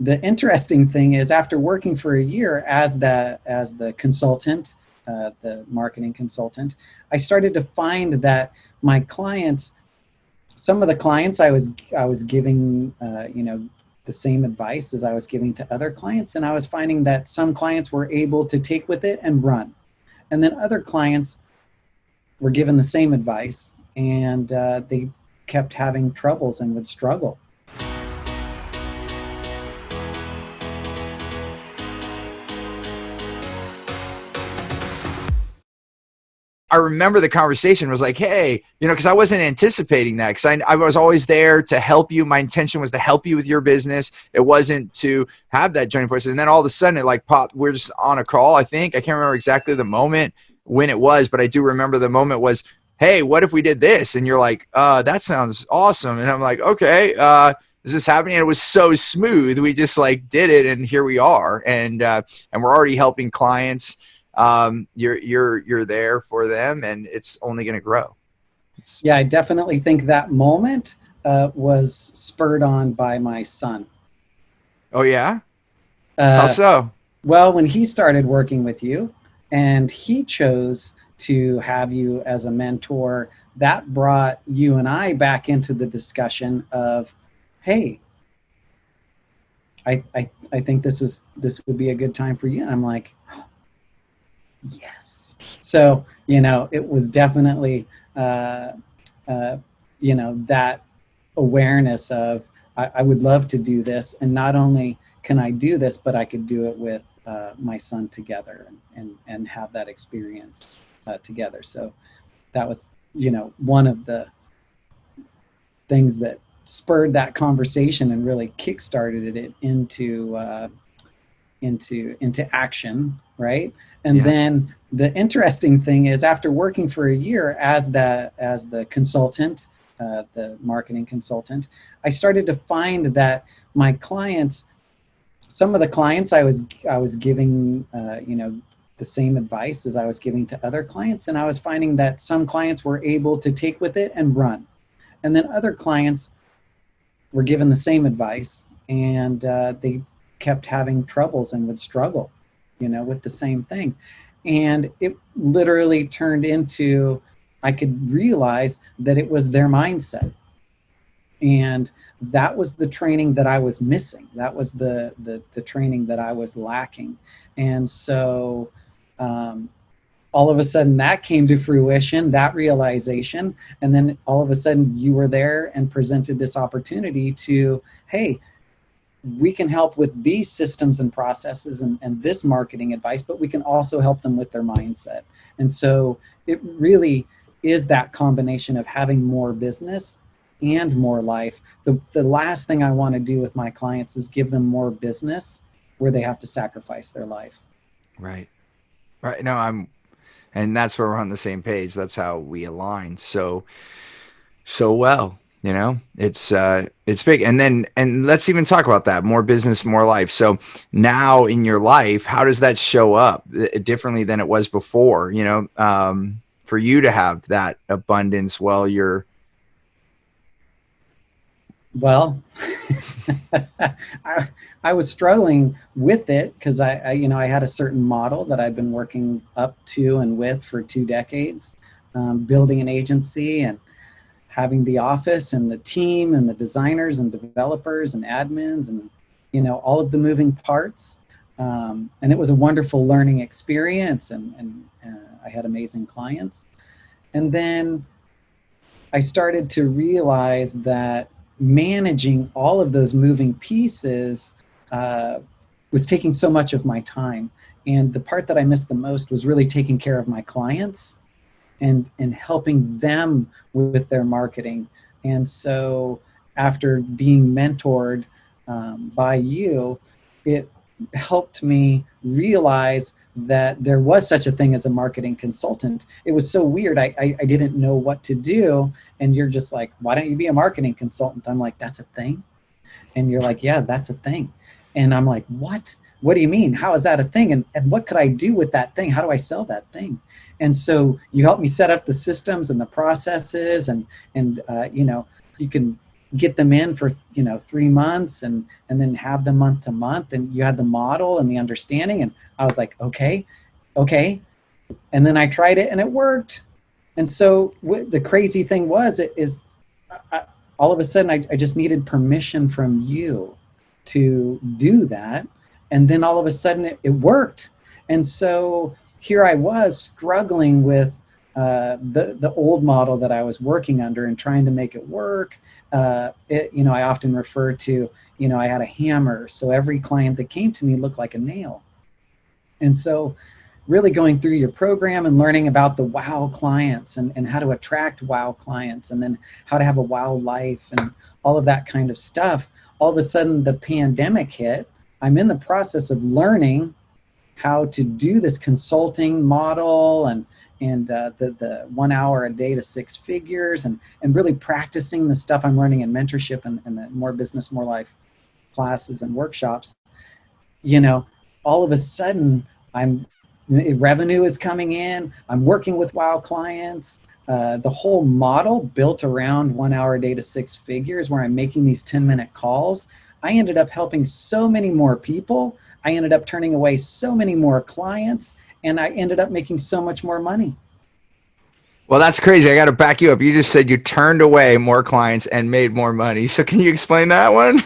the interesting thing is, after working for a year as the consultant, the marketing consultant, I started to find that my clients, some of the clients I was giving, the same advice as I was giving to other clients, and I was finding that some clients were able to take with it and run, and then other clients were given the same advice, and they kept having troubles and would struggle. I remember the conversation was like, hey, because I wasn't anticipating that, because I was always there to help you. My intention was to help you with your business. It wasn't to have that joining forces. And then all of a sudden it like popped. We're just on a call, I think. I can't remember exactly the moment when it was, but I do remember the moment was, hey, what if we did this? And you're like, that sounds awesome. And I'm like, okay, is this happening? And it was so smooth. We just like did it, and here we are. And we're already helping clients. You're there for them, and it's only going to grow. Yeah, I definitely think that moment was spurred on by my son. Oh yeah? How so? Well, when he started working with you and he chose to have you as a mentor, that brought you and I back into the discussion of, hey, I think this would be a good time for you. And I'm like, yes. So, it was definitely, that awareness of, I would love to do this. And not only can I do this, but I could do it with my son together, and have that experience together. So that was, one of the things that spurred that conversation and really kickstarted it into action, right? And then the interesting thing is, after working for a year as the consultant, the marketing consultant, I started to find that my clients, some of the clients I was giving, the same advice as I was giving to other clients, and I was finding that some clients were able to take with it and run, and then other clients were given the same advice, and they kept having troubles and would struggle, with the same thing. And it literally turned into, I could realize that it was their mindset. And that was the training that I was missing. That was the training that I was lacking. And so all of a sudden that came to fruition, that realization. And then all of a sudden you were there and presented this opportunity to, hey, we can help with these systems and processes and this marketing advice, but we can also help them with their mindset. And so it really is that combination of having more business and more life. The last thing I want to do with my clients is give them more business where they have to sacrifice their life. Right. No, and that's where we're on the same page. That's how we align so well. It's big. And let's even talk about that. More business, more life. So now in your life, how does that show up differently than it was before? For you to have that abundance while you're. Well, I was struggling with it because I had a certain model that I'd been working up to and with for 2 decades, building an agency and having the office and the team and the designers and developers and admins and, all of the moving parts. And it was a wonderful learning experience, and I had amazing clients. And then I started to realize that managing all of those moving pieces was taking so much of my time. And the part that I missed the most was really taking care of my clients and helping them with their marketing. And so after being mentored by you, it helped me realize that there was such a thing as a marketing consultant. It was so weird. I didn't know what to do. And you're just like, why don't you be a marketing consultant? I'm like, that's a thing? And you're like, yeah, that's a thing. And I'm like, what? What do you mean? How is that a thing? And what could I do with that thing? How do I sell that thing? And so you helped me set up the systems and the processes, and you can get them in for 3 months and then have them month to month, and you had the model and the understanding, and I was like, okay. And then I tried it and it worked. And so the crazy thing was, all of a sudden I just needed permission from you to do that, and then all of a sudden it worked. And so here I was struggling with the old model that I was working under and trying to make it work. I often refer to, I had a hammer, so every client that came to me looked like a nail. And so really going through your program and learning about the wow clients and how to attract wow clients, and then how to have a wow life and all of that kind of stuff. All of a sudden the pandemic hit. I'm in the process of learning how to do this consulting model and the 1 hour a day to 6 figures, and really practicing the stuff I'm learning in mentorship and the More Business, More Life classes and workshops. All of a sudden revenue is coming in. I'm working with wow clients. The whole model built around 1 hour a day to 6 figures, where I'm making these 10-minute calls. I ended up helping so many more people. I ended up turning away so many more clients, and I ended up making so much more money. Well, that's crazy. I got to back you up. You just said you turned away more clients and made more money. So can you explain that one?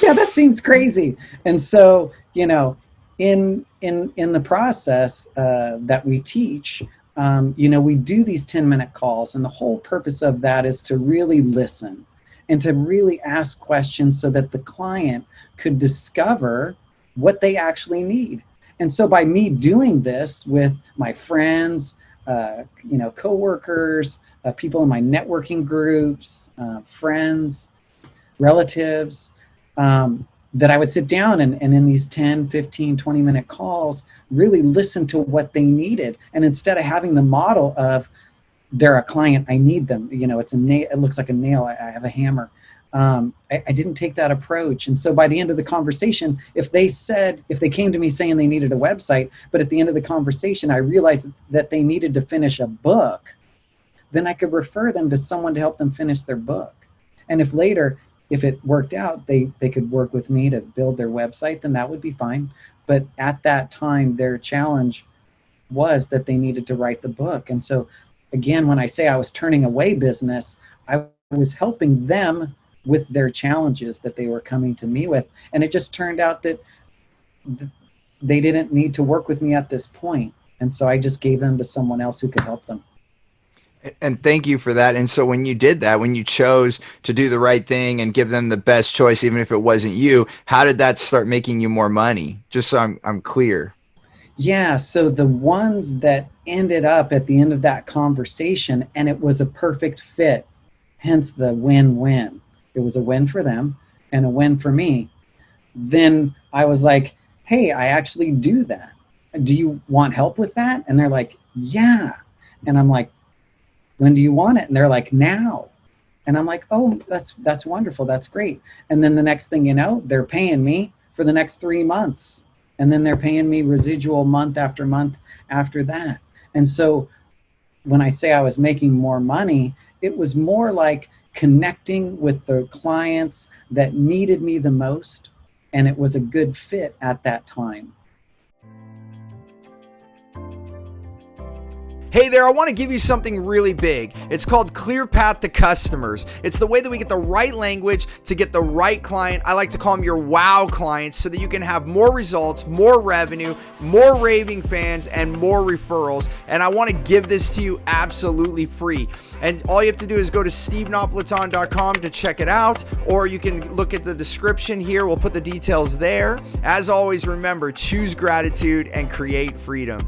Yeah, that seems crazy. And so, in the process that we teach, we do these 10-minute calls, and the whole purpose of that is to really listen and to really ask questions so that the client could discover what they actually need. And so by me doing this with my friends, coworkers, people in my networking groups, friends, relatives, that I would sit down and in these 10, 15, 20-minute calls, really listen to what they needed. And instead of having the model of, they're a client, I need them, it's a nail, it looks like a nail, I have a hammer. I didn't take that approach. And so by the end of the conversation, if they came to me saying they needed a website, but at the end of the conversation, I realized that they needed to finish a book, then I could refer them to someone to help them finish their book. And if later, if it worked out, they could work with me to build their website, then that would be fine. But at that time, their challenge was that they needed to write the book. And so again, when I say I was turning away business, I was helping them with their challenges that they were coming to me with. And it just turned out that they didn't need to work with me at this point. And so I just gave them to someone else who could help them. And thank you for that. And so when you did that, when you chose to do the right thing and give them the best choice, even if it wasn't you, how did that start making you more money? Just so I'm clear. Yeah, so the ones that ended up at the end of that conversation, and it was a perfect fit, hence the win-win. It was a win for them and a win for me. Then I was like, hey, I actually do that. Do you want help with that? And they're like, yeah. And I'm like, when do you want it? And they're like, now. And I'm like, oh, that's wonderful. That's great. And then the next thing you know, they're paying me for the next 3 months. And then they're paying me residual month after month after that. And so when I say I was making more money, it was more like connecting with the clients that needed me the most. And it was a good fit at that time. Hey there, I want to give you something really big. It's called Clear Path to Customers. It's the way that we get the right language to get the right client. I like to call them your wow clients, so that you can have more results, more revenue, more raving fans, and more referrals. And I want to give this to you absolutely free. And all you have to do is go to stevenapolitan.com to check it out, or you can look at the description here. We'll put the details there. As always, remember, choose gratitude and create freedom.